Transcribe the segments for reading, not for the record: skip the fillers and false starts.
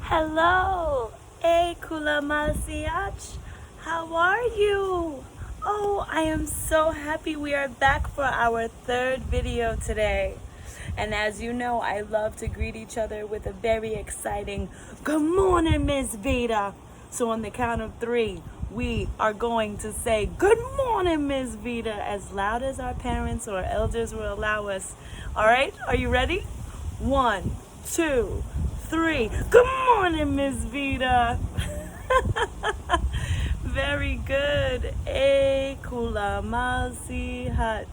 Hello, Kulamasiach. How are you? Oh, I am so happy we are back for our third video today. And as you know, I love to greet each other with a very exciting good morning, Miss Vida. So on the count of 3, we are going to say good morning, Miss Vida, as loud as our parents or elders will allow us. All right, are you ready? 1, 2, 3. Good morning, Miss Vida. Very good. Kulamasi Hutch.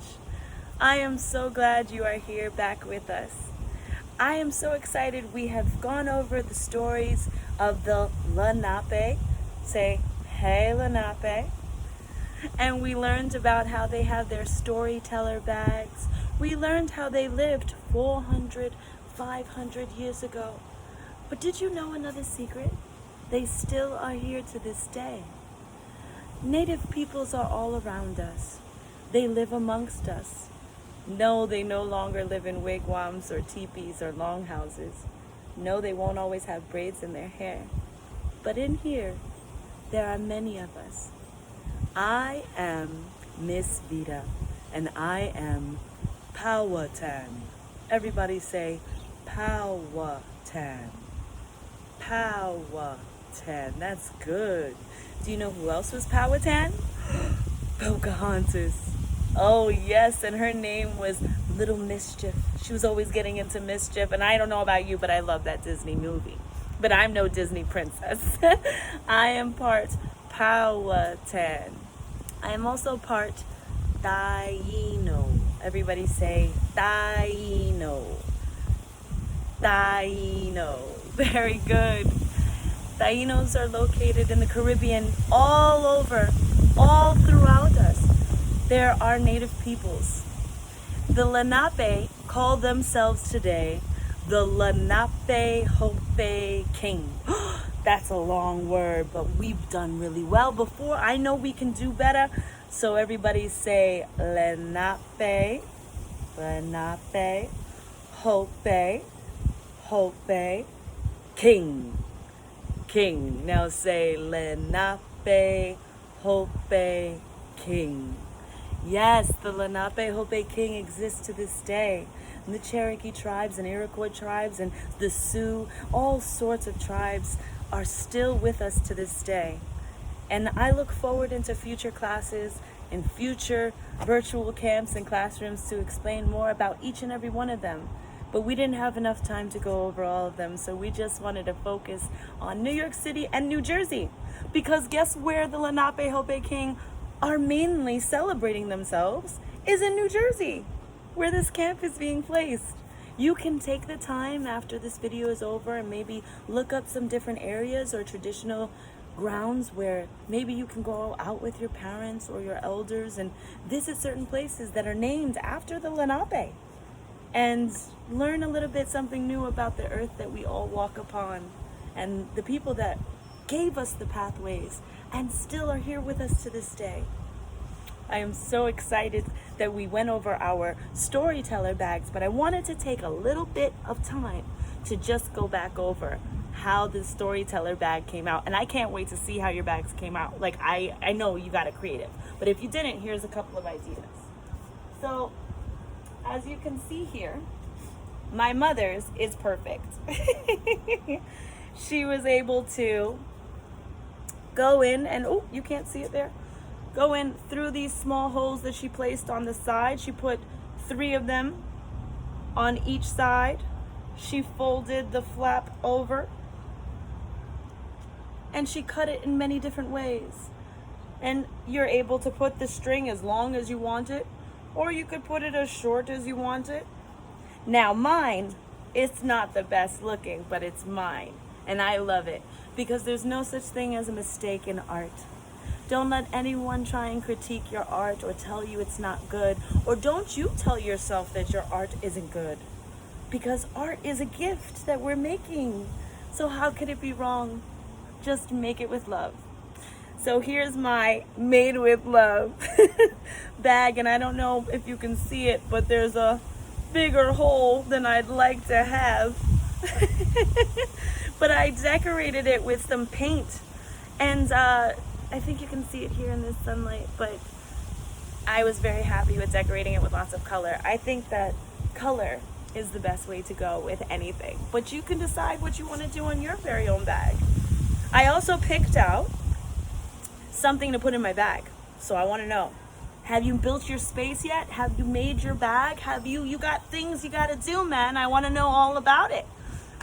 I am so glad you are here back with us. I am so excited. We have gone over the stories of the Lenape. Say, hey, Lenape. And we learned about how they have their storyteller bags. We learned how they lived 400, 500 years ago. But did you know another secret? They still are here to this day. Native peoples are all around us. They live amongst us. No, they no longer live in wigwams or teepees or longhouses. No, they won't always have braids in their hair. But in here, there are many of us. I am Miss Vida, and I am Powhatan. Everybody say Powhatan. Powhatan. That's good. Do you know who else was Powhatan? Pocahontas. Oh yes, and her name was Little Mischief. She was always getting into mischief, and I don't know about you, but I love that Disney movie. But I'm no Disney princess. I am part Powhatan. I am also part Taino. Everybody say Taino. Taino. Very good. Tainos are located in the Caribbean all over, all throughout us. There are native peoples. The Lenape call themselves today the Lenape Hope King. That's a long word, but we've done really well before. I know we can do better. So everybody say Lenape, Lenape, Hope, Hope, King, King. Now say Lenape, Hope, King. Yes, the Lenape Hope King exists to this day. And the Cherokee tribes and Iroquois tribes and the Sioux, all sorts of tribes are still with us to this day. And I look forward into future classes and future virtual camps and classrooms to explain more about each and every one of them. But we didn't have enough time to go over all of them, so we just wanted to focus on New York City and New Jersey. Because guess where the Lenape Hope King are mainly celebrating themselves is in New Jersey, where this camp is being placed. You can take the time after this video is over and maybe look up some different areas or traditional grounds where maybe you can go out with your parents or your elders and visit certain places that are named after the Lenape and learn a little bit something new about the earth that we all walk upon and the people that gave us the pathways and still are here with us to this day. I am so excited that we went over our storyteller bags, but I wanted to take a little bit of time to just go back over how the storyteller bag came out. And I can't wait to see how your bags came out. Like, I know you got it creative, but if you didn't, here's a couple of ideas. So, as you can see here, my mother's is perfect. She was able to go in and, oh, you can't see it there. Go in through these small holes that she placed on the side. She put 3 of them on each side. She folded the flap over and she cut it in many different ways. And you're able to put the string as long as you want it, or you could put it as short as you want it. Now mine, it's not the best looking, but it's mine. And I love it because there's no such thing as a mistake in art. Don't let anyone try and critique your art or tell you it's not good. Or don't you tell yourself that your art isn't good. Because art is a gift that we're making. So how could it be wrong? Just make it with love. So here's my made with love bag. And I don't know if you can see it, but there's a bigger hole than I'd like to have. but I decorated it with some paint. And I think you can see it here in this sunlight, but I was very happy with decorating it with lots of color. I think that color is the best way to go with anything, but you can decide what you want to do on your very own bag. I also picked out something to put in my bag. So I want to know, have you built your space yet? Have you made your bag? Have you got things you got to do, man? I want to know all about it.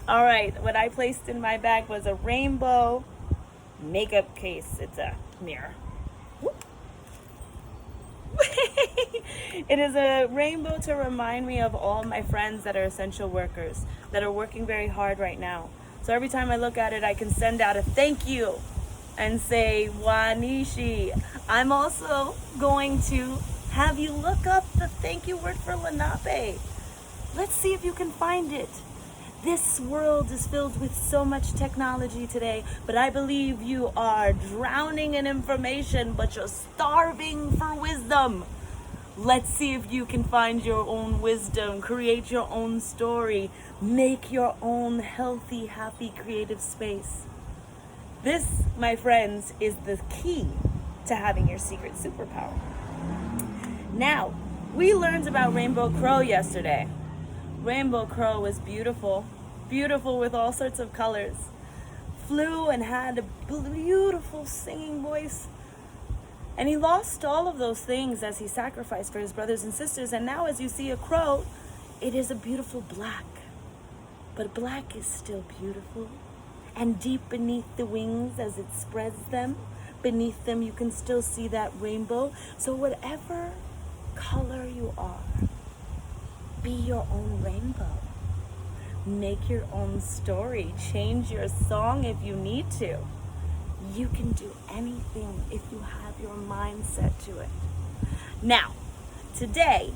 All right, what I placed in my bag was a rainbow makeup case. It's a mirror. It is a rainbow to remind me of all my friends that are essential workers, that are working very hard right now. So every time I look at it, I can send out a thank you and say, Wanishi. I'm also going to have you look up the thank you word for Lenape. Let's see if you can find it. This world is filled with so much technology today, but I believe you are drowning in information, but you're starving for wisdom. Let's see if you can find your own wisdom, create your own story, make your own healthy, happy, creative space. This, my friends, is the key to having your secret superpower. Now, we learned about Rainbow Crow yesterday. Rainbow Crow was beautiful, beautiful with all sorts of colors. Flew and had a beautiful singing voice. And he lost all of those things as he sacrificed for his brothers and sisters. And now as you see a crow, it is a beautiful black. But black is still beautiful. And deep beneath the wings as it spreads them, beneath them you can still see that rainbow. So whatever color you are, be your own rainbow. Make your own story. Change your song if you need to. You can do anything if you have your mind set to it. Now, today,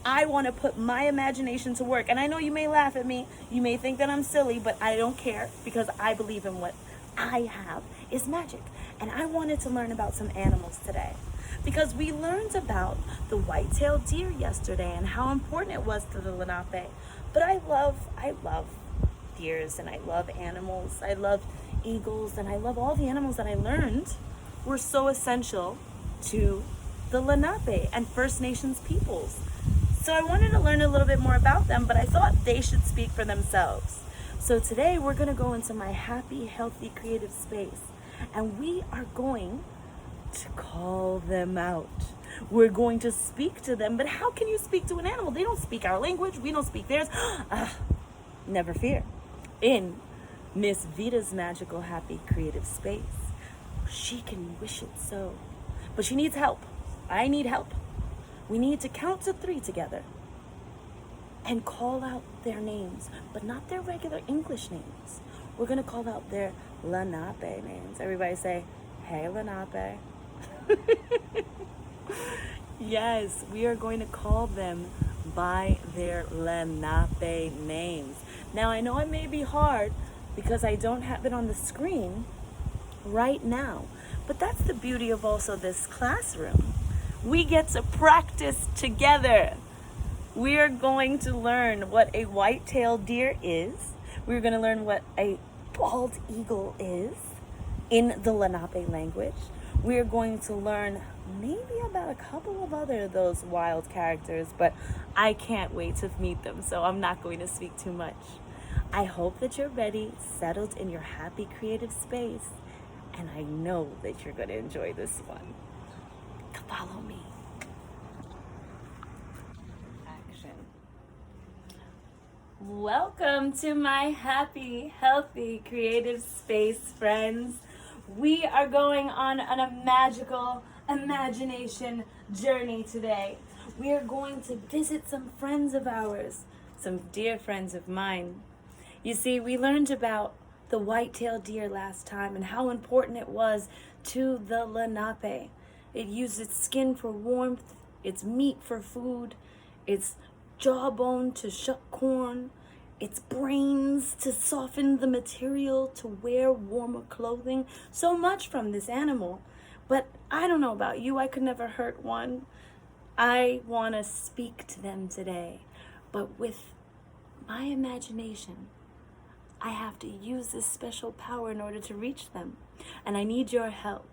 I want to put my imagination to work. And I know you may laugh at me. You may think that I'm silly, but I don't care because I believe in what I have is magic. And I wanted to learn about some animals today. Because we learned about the white-tailed deer yesterday and how important it was to the Lenape. But I love deers and I love animals. I love eagles and I love all the animals that I learned were so essential to the Lenape and First Nations peoples. So I wanted to learn a little bit more about them, but I thought they should speak for themselves. So today we're going to go into my happy, healthy, creative space and we are going to call them out. We're going to speak to them, but how can you speak to an animal? They don't speak our language. We don't speak theirs. Never fear. In Miss Vida's magical, happy, creative space, she can wish it so. But she needs help. I need help. We need to count to 3 together and call out their names, but not their regular English names. We're going to call out their Lenape names. Everybody say, hey, Lenape. Yes, we are going to call them by their Lenape names. Now, I know it may be hard because I don't have it on the screen right now, but that's the beauty of also this classroom. We get to practice together. We are going to learn what a white-tailed deer is. We're going to learn what a bald eagle is in the Lenape language. We are going to learn maybe about a couple of other of those wild characters, but I can't wait to meet them, so I'm not going to speak too much. I hope that you're ready, settled in your happy creative space, and I know that you're going to enjoy this one. Follow me. Action. Welcome to my happy, healthy, creative space, friends. We are going on a magical imagination journey today. We are going to visit some friends of ours, some dear friends of mine. You see, we learned about the white-tailed deer last time and how important it was to the Lenape. It used its skin for warmth, its meat for food, its jawbone to shuck corn, its brains to soften the material to wear warmer clothing. So much from this animal. But I don't know about you, I could never hurt one. I want to speak to them today, but with my imagination, I have to use this special power in order to reach them. And I need your help.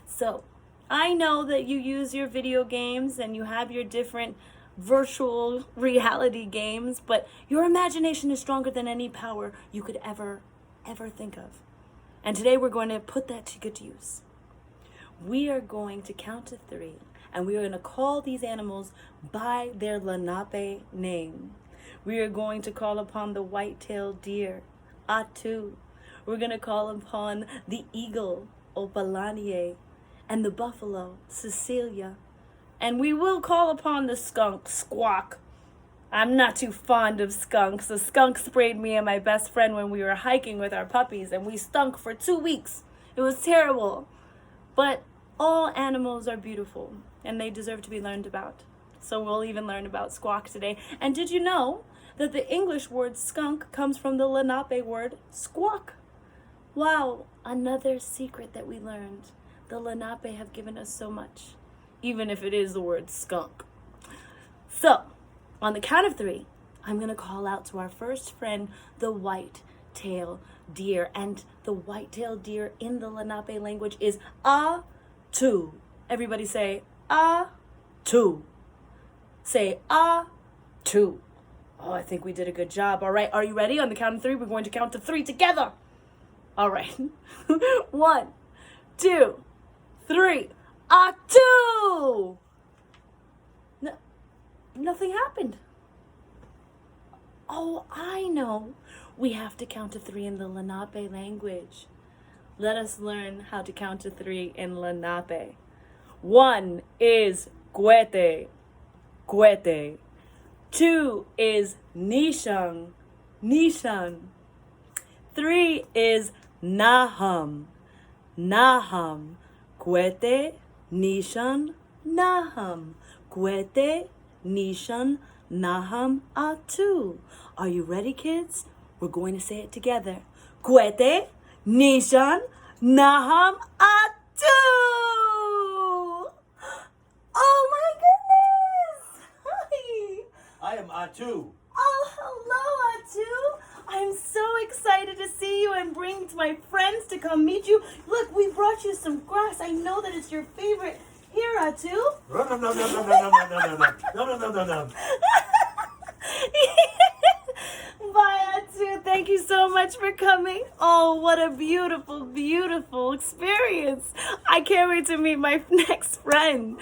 So, I know that you use your video games and you have your different virtual reality games, but your imagination is stronger than any power you could ever think of. And today we're going to put that to good use. We are going to count to 3, and we are going to call these animals by their Lenape name. We are going to call upon the white-tailed deer, Atu. We're going to call upon the eagle, Opalanie, and the buffalo, Cecilia. And we will call upon the skunk, Squawk. I'm not too fond of skunks. A skunk sprayed me and my best friend when we were hiking with our puppies, and we stunk for 2 weeks. It was terrible. But all animals are beautiful, and they deserve to be learned about. So we'll even learn about Squawk today. And did you know that the English word skunk comes from the Lenape word squawk? Wow, another secret that we learned. The Lenape have given us so much, even if it is the word skunk. So, on the count of 3, I'm going to call out to our first friend, the white-tailed deer. And the white-tailed deer in the Lenape language is A-tu. Everybody say A-tu. Say A-tu. Oh, I think we did a good job. All right, are you ready? On the count of 3, we're going to count to 3 together. All right. 1, 2, 3. A-tu! No, nothing happened. Oh, I know. We have to count to 3 in the Lenape language. Let us learn how to count to 3 in Lenape. 1 is Guete, Guete. 2 is Nishang, Nishang. 3 is Naham, Naham. Guete, Nishan, Naham. Guete, Nishan, Naham, Atu. Are you ready, kids? We're going to say it together. Guete, Nishan, Naham, Atu. Oh my goodness! Hi! I am Atu. Oh, hello, Atu. I'm so excited to see you and bring my friends to come meet you. Look, we brought you some grass. I know that it's your favorite. Here, Atu. No, no, no, no, no, no, no, no, no, no, no, no, no. Bye, Atu. Thank you so much for coming. Oh, what a beautiful, beautiful experience. I can't wait to meet my next friend.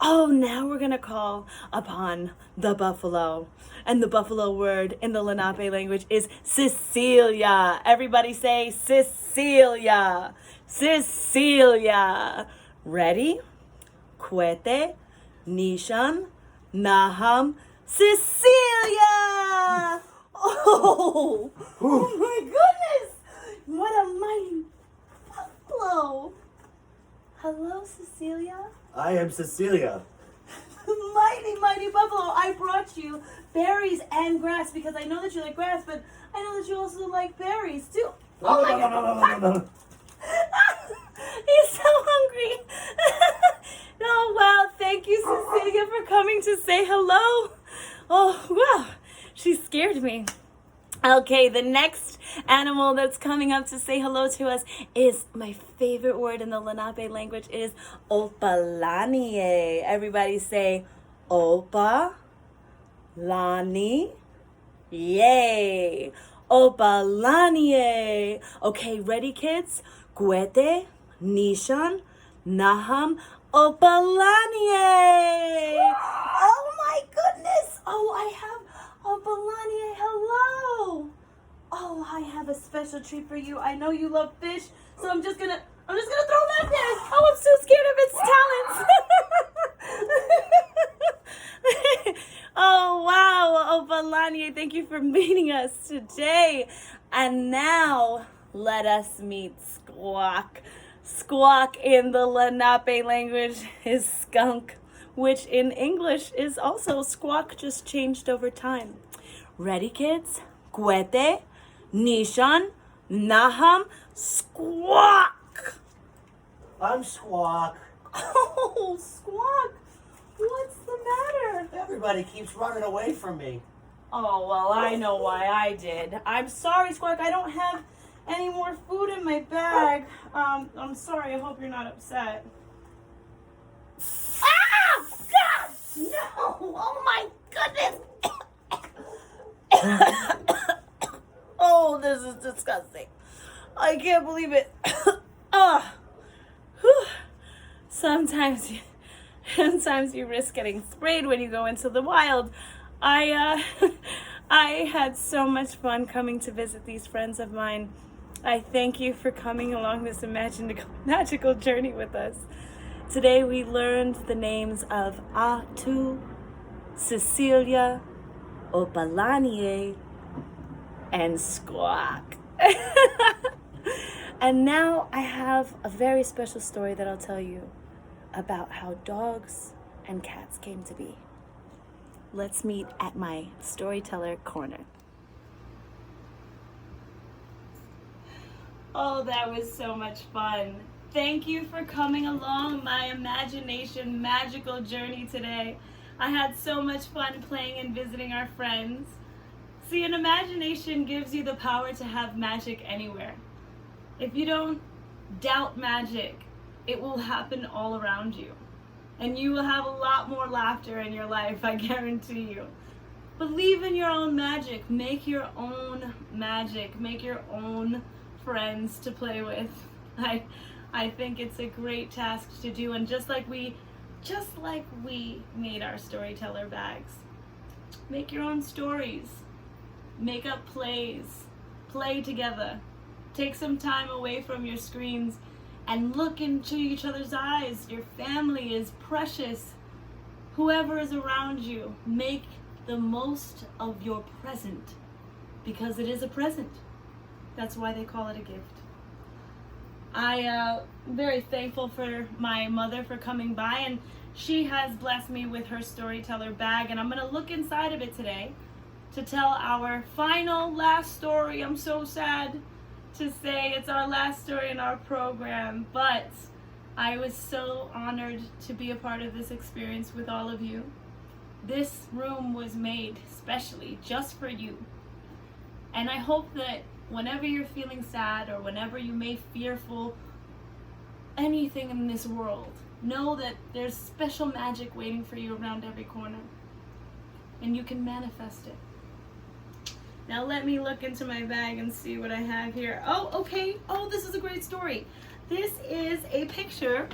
Oh, now we're going to call upon the buffalo. And the buffalo word in the Lenape language is Cecilia. Everybody say Cecilia. Cecilia. Ready? Quete, Nishan, Naham, Cecilia. Oh my goodness. What a mighty buffalo. Hello, Cecilia. I am Cecilia. Mighty, mighty buffalo. I brought you berries and grass because I know that you like grass, but I know that you also like berries too. No, no, no, no, no, no, no. He's so hungry. Oh, wow. Thank you, Cecilia, for coming to say hello. Oh, wow. She scared me. Okay, the next animal that's coming up to say hello to us is my favorite word in the Lenape language is Opalanie. Everybody say Opa, Lani, yay. Opalanie. Okay, ready, kids? Guete, Nishan, Naham, Opalanie. Oh my goodness. Oh, I have Opalanie. Hello. Oh, I have a special treat for you. I know you love fish, so I'm just gonna throw that there. Oh, I'm so scared of its talons. Oh, wow. Opalanie, thank you for meeting us today. And now let us meet Squawk. Squawk in the Lenape language is skunk, which in English is also squawk, just changed over time. Ready, kids? Guete, Nishan, Naham, Squawk. I'm Squawk. Oh, Squawk. What's the matter? Everybody keeps running away from me. Oh, well, I know why I did. I'm sorry, Squawk. I don't have any more food in my bag. I'm sorry. I hope you're not upset. Ah! God! No! Oh, my goodness! Oh, this is disgusting. I can't believe it. Oh. Whew. Sometimes you risk getting sprayed when you go into the wild. I had so much fun coming to visit these friends of mine. I thank you for coming along this magical journey with us. Today we learned the names of Atu, Cecilia, Opalanie, and Squawk. And now I have a very special story that I'll tell you about how dogs and cats came to be. Let's meet at my storyteller corner. Oh, that was so much fun. Thank you for coming along my imagination magical journey today. I had so much fun playing and visiting our friends. See, an imagination gives you the power to have magic anywhere. If you don't doubt magic, it will happen all around you. And you will have a lot more laughter in your life, I guarantee you. Believe in your own magic. Make your own magic. Make your own friends to play with. I think it's a great task to do. And just like we made our storyteller bags. Make your own stories. Make up plays. Play together. Take some time away from your screens and look into each other's eyes. Your family is precious. Whoever is around you, make the most of your present, because it is a present. That's why they call it a gift. I'm very thankful for my mother for coming by, and she has blessed me with her storyteller bag, and I'm going to look inside of it today to tell our last story. I'm so sad to say it's our last story in our program, but I was so honored to be a part of this experience with all of you. This room was made specially just for you. And I hope that whenever you're feeling sad or whenever you may fearful anything in this world, know that there's special magic waiting for you around every corner. And you can manifest it. Now let me look into my bag and see what I have here. Oh, okay. Oh, this is a great story. This is a picture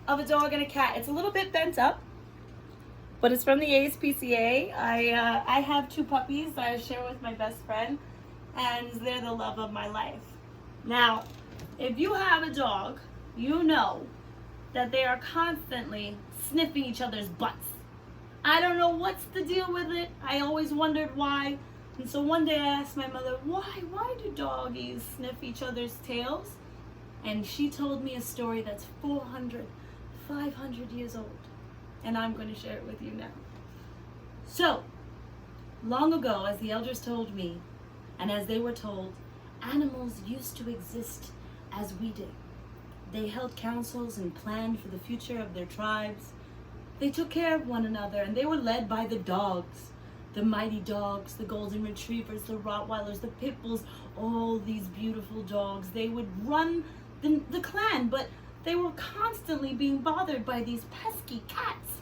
of a dog and a cat. It's a little bit bent up, but it's from the ASPCA. I have 2 puppies that I share with my best friend, and they're the love of my life. Now, if you have a dog, you know that they are constantly sniffing each other's butts. I don't know what's the deal with it. I always wondered why. And so one day I asked my mother, why do doggies sniff each other's tails? And she told me a story that's 400, 500 years old. And I'm going to share it with you now. So, long ago, as the elders told me, and as they were told, animals used to exist as we did. They held councils and planned for the future of their tribes. They took care of one another, and they were led by the dogs. The mighty dogs, the golden retrievers, the Rottweilers, the pit bulls, all these beautiful dogs. They would run the clan, but they were constantly being bothered by these pesky cats.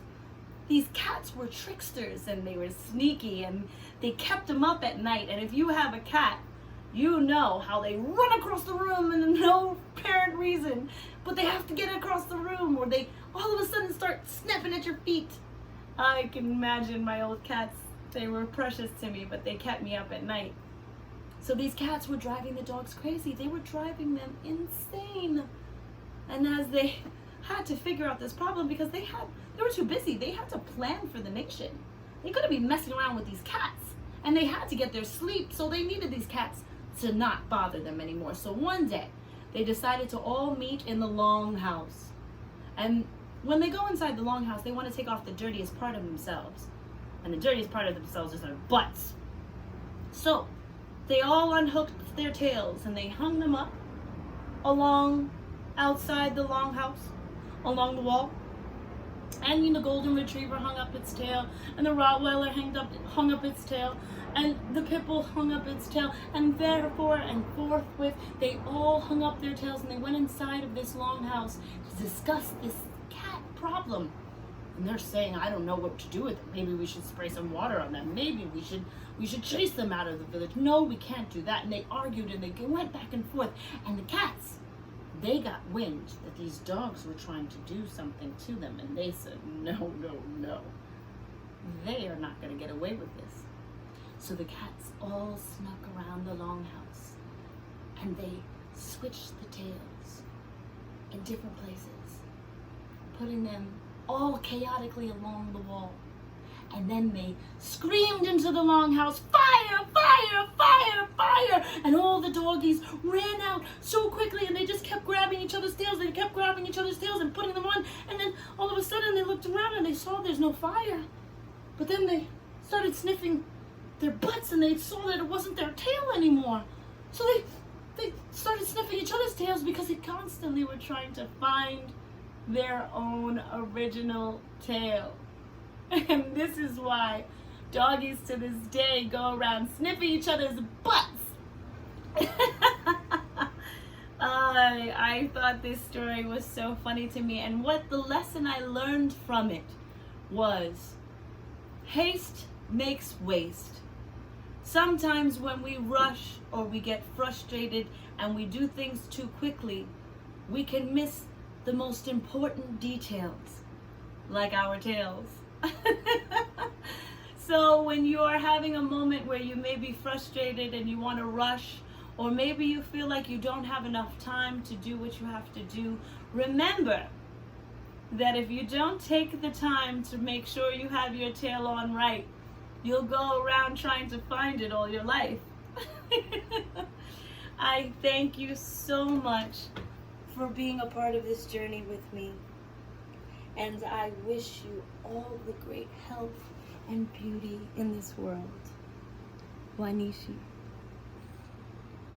These cats were tricksters, and they were sneaky, and they kept them up at night. And if you have a cat, you know how they run across the room and no apparent reason, but they have to get across the room, or they all of a sudden start sniffing at your feet. I can imagine my old cats. They were precious to me, but they kept me up at night. So these cats were driving the dogs crazy. They were driving them insane. And as they had to figure out this problem, because they were too busy, they had to plan for the nation. They couldn't be messing around with these cats. And they had to get their sleep, so they needed these cats to not bother them anymore. So one day, they decided to all meet in the longhouse. And when they go inside the longhouse, they want to take off the dirtiest part of themselves. And the dirtiest part of themselves is their butts. So they all unhooked their tails and they hung them up outside the longhouse, along the wall. And the golden retriever hung up its tail, and the Rottweiler hung up its tail, and the pit bull hung up its tail, and therefore and forthwith they all hung up their tails, and they went inside of this longhouse to discuss this cat problem. And they're saying, I don't know what to do with them. Maybe we should spray some water on them. Maybe we should chase them out of the village. No, we can't do that. And they argued and they went back and forth. And the cats, they got wind that these dogs were trying to do something to them. And they said, no, no, no. They are not going to get away with this. So the cats all snuck around the longhouse. And they switched the tails in different places, putting them all chaotically along the wall. And then they screamed into the longhouse, fire, fire, fire, fire! And all the doggies ran out so quickly, and they just kept grabbing each other's tails. They kept grabbing each other's tails and putting them on. And then all of a sudden they looked around and they saw there's no fire. But then they started sniffing their butts, and they saw that it wasn't their tail anymore. So they started sniffing each other's tails because they constantly were trying to find their own original tail. And this is why doggies to this day go around sniffing each other's butts. I thought this story was so funny to me, and what the lesson I learned from it was, haste makes waste. Sometimes when we rush or we get frustrated and we do things too quickly, we can miss the most important details, like our tails. So when you are having a moment where you may be frustrated and you want to rush, or maybe you feel like you don't have enough time to do what you have to do, remember that if you don't take the time to make sure you have your tail on right, you'll go around trying to find it all your life. I thank you so much for being a part of this journey with me. And I wish you all the great health and beauty in this world. Wanishi.